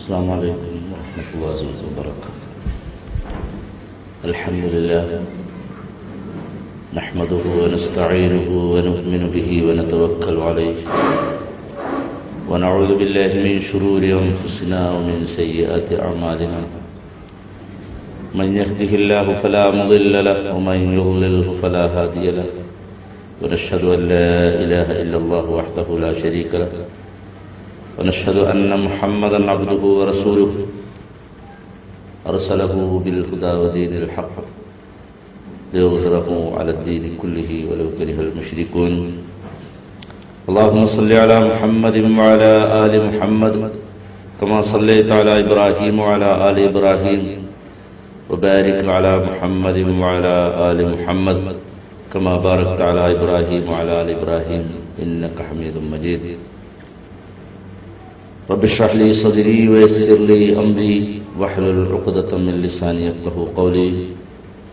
السلام عليكم ورحمة الله وبركاته. الحمد لله نحمده ونستعينه ونؤمن به ونتوكل عليه ونعوذ بالله من شرور أنفسنا ومن سيئات أعمالنا. من يهده الله فلا مضل له ومن يضلله فلا هادي له. ونشهد أن لا إله إلا الله وحده لا شريك له ونشهد أن محمدا عبده ورسوله أرسله بالهدى ودين الحق ليظهره على الدين كله ولو كره المشركون. اللهم صل على محمد وعلى آل محمد كما صليت على إبراهيم وعلى آل إبراهيم وبارك على محمد وعلى آل محمد كما باركت على إبراهيم وعلى آل إبراهيم إنك حميد مجيد. رب اشرح لي صدري ويسر لي أمري واحلل عقدة من لساني يفقهوا قولي.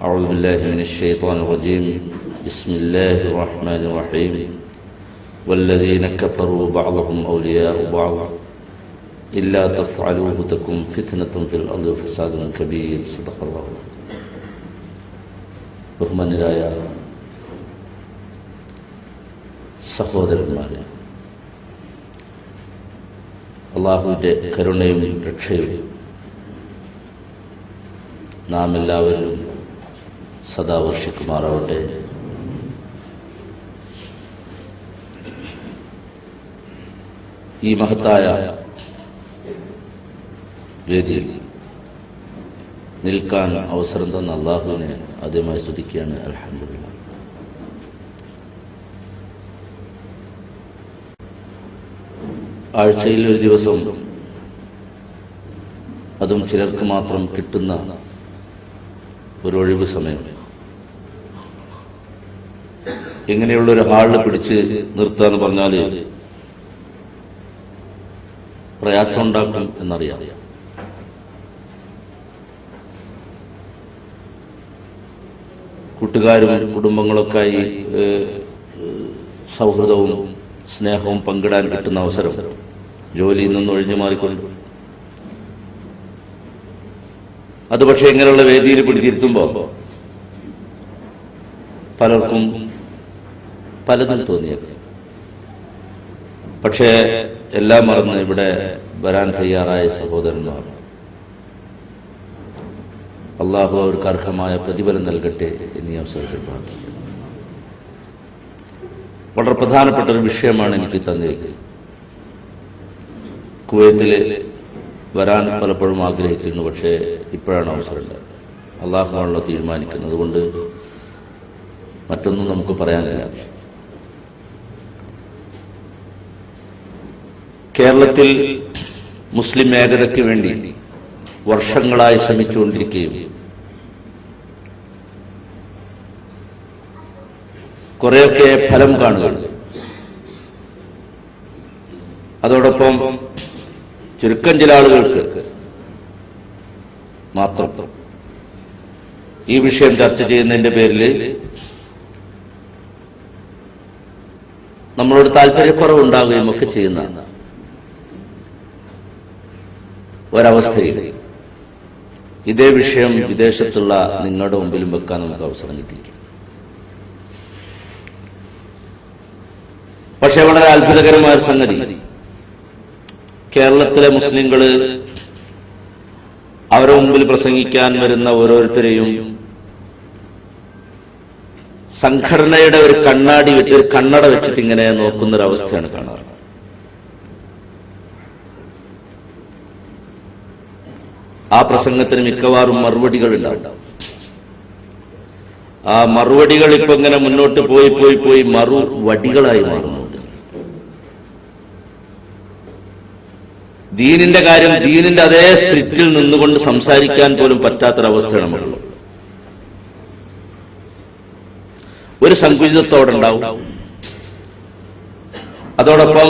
أعوذ بالله من الشيطان الرجيم. بسم الله الرحمن الرحيم. والذين كفروا بعضهم أولياء بعض إلا تفعلوه تكن فتنة في الأرض وفساد كبير. صدق الله. ബഹുമാന്യരായ സഹോദരന്മാരെ, അള്ളാഹുവിൻ്റെ കരുണയും രക്ഷയും നാം എല്ലാവരും സദാ വർഷിക്കുമാറാവട്ടെ. ഈ മഹത്തായ വേദിയിൽ നിൽക്കാൻ അവസരം തന്ന അള്ളാഹുവിനെ ആദ്യമായി സ്തുതിക്കുകയാണ്. അൽഹംദുലില്ലാഹ്. ആഴ്ചയിൽ ഒരു ദിവസം, അതും ചിലർക്ക് മാത്രം കിട്ടുന്ന ഒരു ഒഴിവ് സമയം, ഇങ്ങനെയുള്ളൊരു ഹാളിൽ പിടിച്ച് നിർത്താന്ന് പറഞ്ഞാൽ പ്രയാസമുണ്ടാക്കും എന്നറിയാം. കൂട്ടുകാരും കുടുംബങ്ങളൊക്കെയായി സൗഹൃദവും സ്നേഹവും പങ്കിടാൻ കിട്ടുന്ന അവസരം ജോലിയിൽ നിന്ന് ഒഴിഞ്ഞു മാറിക്കൊണ്ട് അത് പക്ഷെ ഇങ്ങനെയുള്ള വേദിയിൽ പിടിച്ചിരുത്തുമ്പോൾ പലർക്കും പലതും തോന്നിയത്. പക്ഷേ എല്ലാം മറന്ന് ഇവിടെ വരാൻ തയ്യാറായ സഹോദരന്മാർ, അള്ളാഹു അവർക്ക് അർഹമായ പ്രതിഫലം നൽകട്ടെ എന്നീ അവസരത്തിൽ പ്രാർത്ഥിക്കുന്നു. വളരെ പ്രധാനപ്പെട്ട ഒരു വിഷയമാണ് എനിക്ക് തന്നിരിക്കുന്നത്. കുവൈത്തിൽ വരാൻ പലപ്പോഴും ആഗ്രഹിച്ചിരുന്നു, പക്ഷേ ഇപ്പോഴാണ് അവസരം. അള്ളാഹുവാണല്ലോ തീരുമാനിക്കുന്നത്, അതുകൊണ്ട് മറ്റൊന്നും നമുക്ക് പറയാനില്ല. കേരളത്തിൽ മുസ്ലിം ഏകതയ്ക്ക് വേണ്ടി വർഷങ്ങളായി ശ്രമിച്ചുകൊണ്ടിരിക്കുകയും കുറെയൊക്കെ ഫലം കാണുകയും അതോടൊപ്പം ചുരുക്കം ചില ആളുകൾക്ക് മാത്രം ഈ വിഷയം ചർച്ച ചെയ്യുന്നതിന്റെ പേരിൽ നമ്മളോട് താല്പര്യക്കുറവുണ്ടാവുകയും ഒക്കെ ചെയ്യുന്ന ഒരവസ്ഥയിൽ ഇതേ വിഷയം വിദേശത്തുള്ള നിങ്ങളുടെ മുമ്പിലും വെക്കാൻ നമുക്ക് അവസരം കിട്ടിയിരിക്കും. പക്ഷേ വളരെ അത്ഭുതകരമായ ഒരു സംഗതി, കേരളത്തിലെ മുസ്ലിങ്ങള് അവരുടെ മുമ്പിൽ പ്രസംഗിക്കാൻ വരുന്ന ഓരോരുത്തരെയും സംഘടനയുടെ ഒരു കണ്ണട വെച്ചിട്ട് ഇങ്ങനെ നോക്കുന്നൊരവസ്ഥയാണ് കാണാറ്. ആ പ്രസംഗത്തിന് മിക്കവാറും മറുപടികൾ ഉണ്ടാവും. ആ മറുപടികൾ ഇപ്പൊ ഇങ്ങനെ മുന്നോട്ട് പോയി മറുവടികളായി മാറുന്നുണ്ട്. ദീനിന്റെ കാര്യം ദീനിന്റെ അതേ സ്പിരിറ്റിൽ നിന്നുകൊണ്ട് സംസാരിക്കാൻ പോലും പറ്റാത്തൊരവസ്ഥയാണ് നമുക്കുള്ളത്. ഒരു സങ്കുചിതത്തോടുണ്ടാവും, അതോടൊപ്പം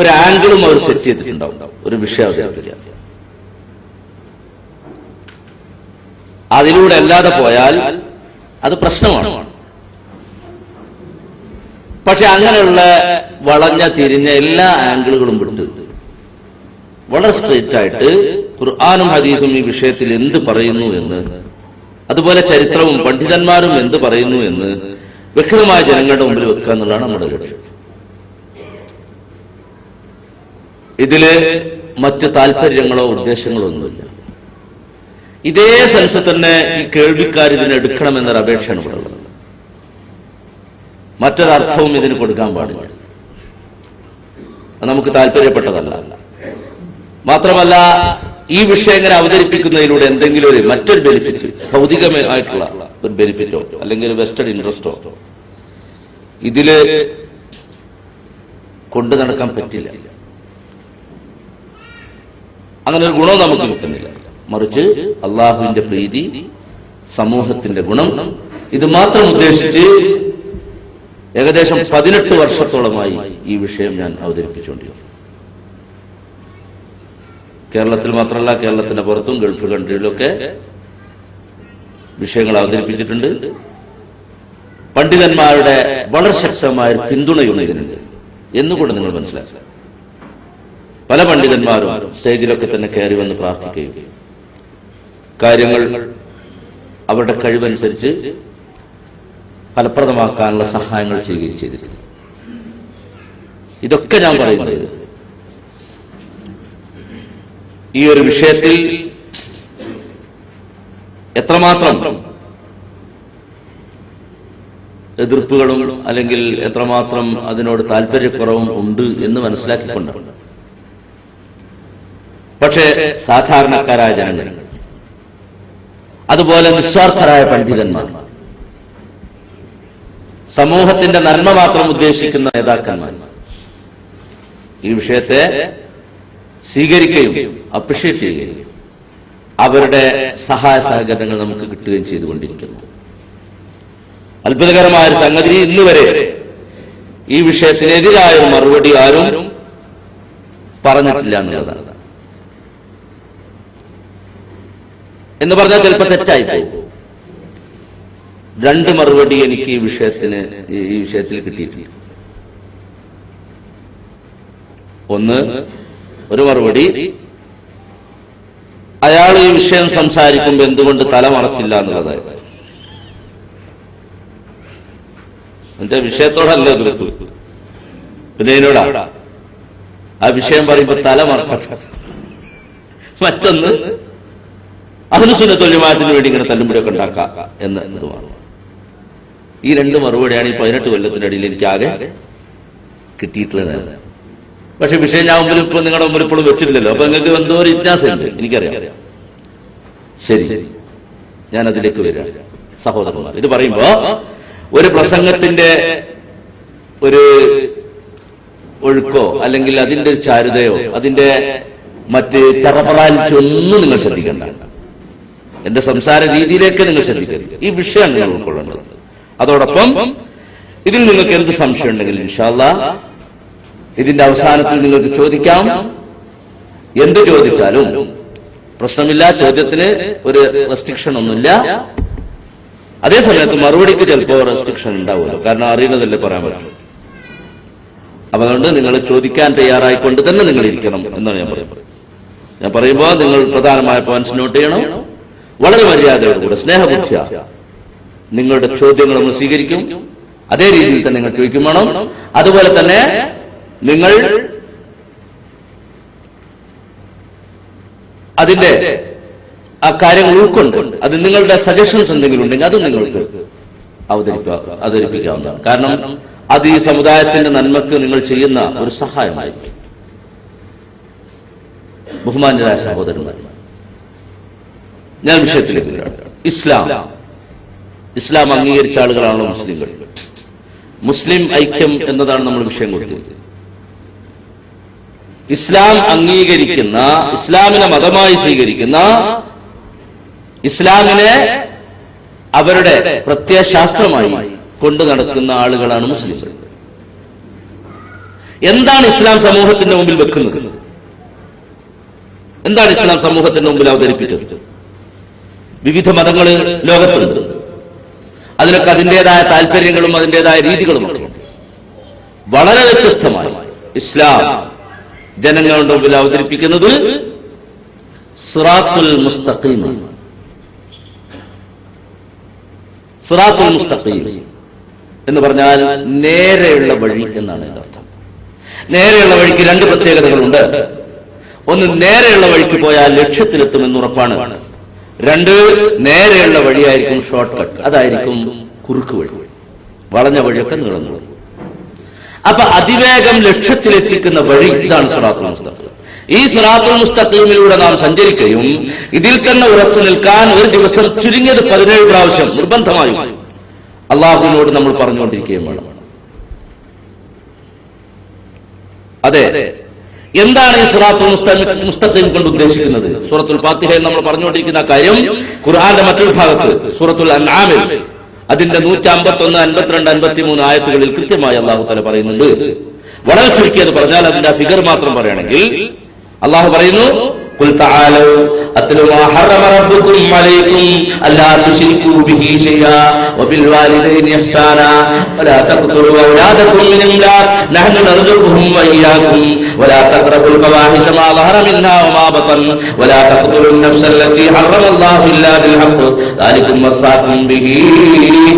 ഒരു ആംഗിളും അവർ സെറ്റ് ചെയ്തിട്ടുണ്ടാവും. ഒരു വിഷയം അവതരിപ്പിക്കുക, അതിലൂടെ അല്ലാതെ പോയാൽ അത് പ്രശ്നമാണ്. പക്ഷെ അങ്ങനെയുള്ള വളഞ്ഞ തിരിഞ്ഞ എല്ലാ ആംഗിളുകളും വിട്ട് വളരെ സ്ട്രെയിറ്റ് ആയിട്ട് ഖുർആനും ഹദീസും ഈ വിഷയത്തിൽ എന്ത് പറയുന്നു എന്ന്, അതുപോലെ ചരിത്രവും പണ്ഡിതന്മാരും എന്ത് പറയുന്നു എന്ന് വ്യക്തമായ ജനങ്ങളുടെ മുമ്പിൽ വെക്കുക എന്നുള്ളതാണ് നമ്മുടെ ലക്ഷ്യം. ഇതില് മറ്റ് താല്പര്യങ്ങളോ ഉദ്ദേശങ്ങളോ ഒന്നുമില്ല. ഇതേ സെൻസ് തന്നെ ഈ കേൾവിക്കാർ ഇതിനെ എടുക്കണമെന്നൊരു അപേക്ഷയാണ് ഇവിടെ ഉള്ളത്. മറ്റൊരർത്ഥവും ഇതിന് കൊടുക്കാൻ പാടില്ല. നമുക്ക് താല്പര്യപ്പെട്ടതല്ല. മാത്രമല്ല, ഈ വിഷയം ഇങ്ങനെ അവതരിപ്പിക്കുന്നതിലൂടെ എന്തെങ്കിലും ഒരു മറ്റൊരു ബെനിഫിറ്റ്, ഭൗതികമായിട്ടുള്ള ഒരു ബെനിഫിറ്റോ അല്ലെങ്കിൽ ഒരു വെസ്റ്റഡ് ഇൻട്രസ്റ്റോ ഇതില് കൊണ്ടു നടക്കാൻ പറ്റില്ല. അങ്ങനെ ഒരു ഗുണവും നമുക്ക് കിട്ടുന്നില്ല. മറിച്ച് അള്ളാഹുവിന്റെ പ്രീതി, സമൂഹത്തിന്റെ ഗുണം, ഇത് മാത്രം ഉദ്ദേശിച്ച് ഏകദേശം 18 വർഷത്തോളമായി ഈ വിഷയം ഞാൻ അവതരിപ്പിച്ചുകൊണ്ടിരിക്കുന്നു. കേരളത്തിൽ മാത്രമല്ല, കേരളത്തിന്റെ പുറത്തും ഗൾഫ് കൺട്രിയിലൊക്കെ വിഷയങ്ങൾ അവതരിപ്പിച്ചിട്ടുണ്ട്. പണ്ഡിതന്മാരുടെ വളരെ ശക്തമായ പിന്തുണയും ഇതിനുണ്ട് എന്നുകൂടെ നിങ്ങൾ മനസ്സിലാക്കുക. പല പണ്ഡിതന്മാരും സ്റ്റേജിലൊക്കെ തന്നെ കയറി വന്ന് പ്രാർത്ഥിക്കുകയും കാര്യങ്ങൾ അവരുടെ കഴിവനുസരിച്ച് ഫലപ്രദമാക്കാനുള്ള സഹായങ്ങൾ ചെയ്യുകയും ചെയ്തിട്ടുണ്ട്. ഇതൊക്കെ ഞാൻ പറയുന്നത് ഈ ഒരു വിഷയത്തിൽ എത്രമാത്രം എതിർപ്പുകളും അല്ലെങ്കിൽ എത്രമാത്രം അതിനോട് താല്പര്യക്കുറവും ഉണ്ട് എന്ന് മനസ്സിലാക്കിക്കൊണ്ടാണ്. പക്ഷേ സാധാരണക്കാരായ ജനങ്ങൾ, അതുപോലെ നിസ്വാർത്ഥരായ പണ്ഡിതന്മാർ, സമൂഹത്തിന്റെ നന്മ മാത്രം ഉദ്ദേശിക്കുന്ന നേതാക്കന്മാർ ഈ വിഷയത്തെ സ്വീകരിക്കുകയും അപ്രിഷ്യേറ്റ് ചെയ്യുകയും അവരുടെ സഹായ സഹകരണങ്ങൾ നമുക്ക് കിട്ടുകയും ചെയ്തുകൊണ്ടിരിക്കുന്നു. അത്ഭുതകരമായ ഒരു സംഗതി, ഇന്നുവരെ ഈ വിഷയത്തിനെതിരായ ഒരു മറുപടി ആരും പറഞ്ഞിട്ടില്ല എന്നുള്ളതാണ്. എന്ന് പറഞ്ഞാൽ ചിലപ്പോൾ തെറ്റായി പോകും. 2 മറുപടി എനിക്ക് ഈ വിഷയത്തിൽ കിട്ടിയിട്ടില്ല. ഒരു മറുപടി, അയാൾ ഈ വിഷയം സംസാരിക്കുമ്പോൾ എന്തുകൊണ്ട് തലമറച്ചില്ല എന്നുള്ളതായിരുന്നു. എന്നുവെച്ചാൽ വിഷയത്തോടല്ല എതിർപ്പ്, പിന്നെ ഇതിനോടാ. ആ വിഷയം പറയുമ്പോൾ തലമറക്കാത്ത. മറ്റൊന്ന്, അഹ്ലുസുന്നത്ത് വൽ ജമാഅത്തിന് വേണ്ടി ഇങ്ങനെ തല്ലുപിടിയൊക്കെ ഉണ്ടാക്കാം എന്നതുമാണ്. ഈ 2 മറുപടിയാണ് ഈ 18 കൊല്ലത്തിനിടയിൽ എനിക്കാകെ കിട്ടിയിട്ടുള്ളത്. പക്ഷെ വിഷയം ഞാൻ മുമ്പിൽ ഇപ്പോൾ നിങ്ങളുടെ മുമ്പിൽ ഇപ്പോഴും വെച്ചിട്ടില്ലല്ലോ. അപ്പൊ നിങ്ങൾക്ക് എന്തോ ഒരു ജിജ്ഞാസയുണ്ട്, എനിക്കറിയാം. ശരി, ഞാൻ അതിലേക്ക് വരാം. സഹോദരന്മാർ, ഇത് പറയുമ്പോ ഒരു പ്രസംഗത്തിന്റെ ഒരു ഒഴുക്കോ അല്ലെങ്കിൽ അതിന്റെ ഒരു ചാരുതയോ അതിന്റെ മറ്റ് ചറപറാലിറ്റി ഒന്നും നിങ്ങൾ ശ്രദ്ധിക്കേണ്ട. എന്റെ സംസാര രീതിയിലേക്ക് നിങ്ങൾ ശ്രദ്ധിക്കരുത്. ഈ വിഷയം നിങ്ങൾ ഉൾക്കൊള്ളേണ്ടത്. അതോടൊപ്പം ഇതിൽ നിങ്ങൾക്ക് എന്ത് സംശയം ഉണ്ടെങ്കിലും ഇൻഷാ അല്ലാഹ് ഇതിന്റെ അവസാനത്തിൽ നിങ്ങൾക്ക് ചോദിക്കാം. എന്ത് ചോദിച്ചാലും പ്രശ്നമില്ല, ചോദ്യത്തിന് ഒരു റെസ്ട്രിക്ഷൻ ഒന്നുമില്ല. അതേസമയത്ത് മറുപടിക്ക് ചിലപ്പോൾ റെസ്ട്രിക്ഷൻ ഉണ്ടാവുമല്ലോ, കാരണം അറിയുന്നതല്ലേ പറയാൻ പറ്റും. അപ്പൊ അതുകൊണ്ട് നിങ്ങൾ ചോദിക്കാൻ തയ്യാറായിക്കൊണ്ട് തന്നെ നിങ്ങൾ ഇരിക്കണം എന്നാണ് ഞാൻ പറയുന്നത്. ഞാൻ പറയുമ്പോൾ നിങ്ങൾ പ്രധാനമായ പോയിന്റ്സ് നോട്ട് ചെയ്യണം. വളരെ മര്യാദയോടുകൂടെ സ്നേഹബുദ്ധിയ നിങ്ങളുടെ ചോദ്യങ്ങൾ നമ്മൾ സ്വീകരിക്കും. അതേ രീതിയിൽ തന്നെ നിങ്ങൾ ചോദിക്കും വേണം. അതുപോലെ തന്നെ നിങ്ങൾ അതിന്റെ ആ കാര്യങ്ങൾ ഉൾക്കൊണ്ട് അത് നിങ്ങളുടെ സജഷൻസ് എന്തെങ്കിലും ഉണ്ടെങ്കിൽ അത് നിങ്ങൾക്ക് അവതരിപ്പിക്കാവുന്നതാണ്. കാരണം അത് ഈ സമുദായത്തിന്റെ നന്മക്ക് നിങ്ങൾ ചെയ്യുന്ന ഒരു സഹായമായിരിക്കും. ബഹുമാന്യരായ സഹോദരന്മാർ, ഞാൻ വിഷയത്തിലേക്ക് വരാം. ഇസ്ലാം അംഗീകരിച്ച ആളുകളാണല്ലോ മുസ്ലിങ്ങൾ. മുസ്ലിം ഐക്യം എന്നതാണ് നമ്മൾ വിഷയം കൊടുത്തത്. ഇസ്ലാം അംഗീകരിക്കുന്ന, ഇസ്ലാമിനെ മതമായി സ്വീകരിക്കുന്ന, ഇസ്ലാമിനെ അവരുടെ പ്രത്യയശാസ്ത്രമായി കൊണ്ടു നടക്കുന്ന ആളുകളാണ് മുസ്ലിംകൾ. എന്താണ് ഇസ്ലാം സമൂഹത്തിന്റെ മുമ്പിൽ വെക്കുന്നത്? എന്താണ് ഇസ്ലാം സമൂഹത്തിന്റെ മുമ്പിൽ അവതരിപ്പിച്ചത്? വിവിധ മതങ്ങൾ ലോകത്തുണ്ട്. അതിനൊക്കെ അതിൻ്റെതായ താല്പര്യങ്ങളും അതിൻ്റെതായ രീതികളും ഉണ്ട്. വളരെ വ്യത്യസ്തമായി ഇസ്ലാം ജനങ്ങളുടെ മുമ്പിൽ അവതരിപ്പിക്കുന്നത് സിറാത്തുൽ മുസ്തഖീം. സിറാത്തുൽ മുസ്തഖീം എന്ന് പറഞ്ഞാൽ നേരെയുള്ള വഴി എന്നാണ് ഇതിന്റെ അർത്ഥം. നേരെയുള്ള വഴിക്ക് രണ്ട് പ്രത്യേകതകളുണ്ട്. ഒന്ന്, നേരെയുള്ള വഴിക്ക് പോയാൽ ലക്ഷ്യത്തിലെത്തുമെന്ന് ഉറപ്പാണ്. രണ്ട്, നേരെയുള്ള വഴിയായിരിക്കും ഷോർട്ട് കട്ട്, അതായിരിക്കും കുറുക്ക് വഴി. വളഞ്ഞ വഴിയൊക്കെ നീളുന്നു. അപ്പൊ അതിവേഗം ലക്ഷ്യത്തിലെത്തിക്കുന്ന വഴി ഇതാണ് സിറാത്തുൽ മുസ്തഖീം. ഈ സിറാത്തുൽ മുസ്തഖീമിലൂടെ നാം സഞ്ചരിക്കുകയും ഇതിൽ തന്നെ ഉറച്ചു നിൽക്കാൻ ഒരു ദിവസം ചുരുങ്ങിയത് 17 പ്രാവശ്യം നിർബന്ധമായും അള്ളാഹുവിനോട് നമ്മൾ പറഞ്ഞുകൊണ്ടിരിക്കുകയും വേണം. അതെ, എന്താണ് ഈ സിറാത്തുൽ മുസ്തഖീം കൊണ്ട് ഉദ്ദേശിക്കുന്നത്? സൂറത്തുൽ ഫാത്തിഹയിൽ നമ്മൾ പറഞ്ഞുകൊണ്ടിരിക്കുന്ന കാര്യം ഖുർആന്റെ മറ്റൊരു ഭാഗത്ത് സൂറത്തുൽ അൻആമിൽ അതിന്റെ 151, 52, 53 ആയത്തുകളിൽ കൃത്യമായി അള്ളാഹു തആല പറയുന്നുണ്ട്. വളരെ ചുരുക്കിയത് പറഞ്ഞാൽ അതിന്റെ ഫിഗർ മാത്രം പറയുകയാണെങ്കിൽ അള്ളാഹു പറയുന്നു, ഖുൽ തആലൂ അത്ലു മാ ഹറമ റബ്ബുകും അലൈക്കും അല്ലാ തുശ്രികൂ ബിഹി ശൈആ വബിൽ വാലിദൈനി ഇഹ്സാനാ വലാ തഖ്തുലൂ ഔലാദകും മിൻ ഇംലാഖ് നഹ്നു നർസുഖുഹും വഇയ്യാകും വലാ തഖ്റബുൽ ഫവാഹിശ മാ ളഹറ മിൻഹാ വമാ ബതൻ വലാ തഖ്തുലു അൻ-നഫ്സ അല്ലതി ഹറമ അല്ലാഹു ഇല്ലാ ബിൽ ഹഖ് ദാലികും വസ്സാകും ബിഹി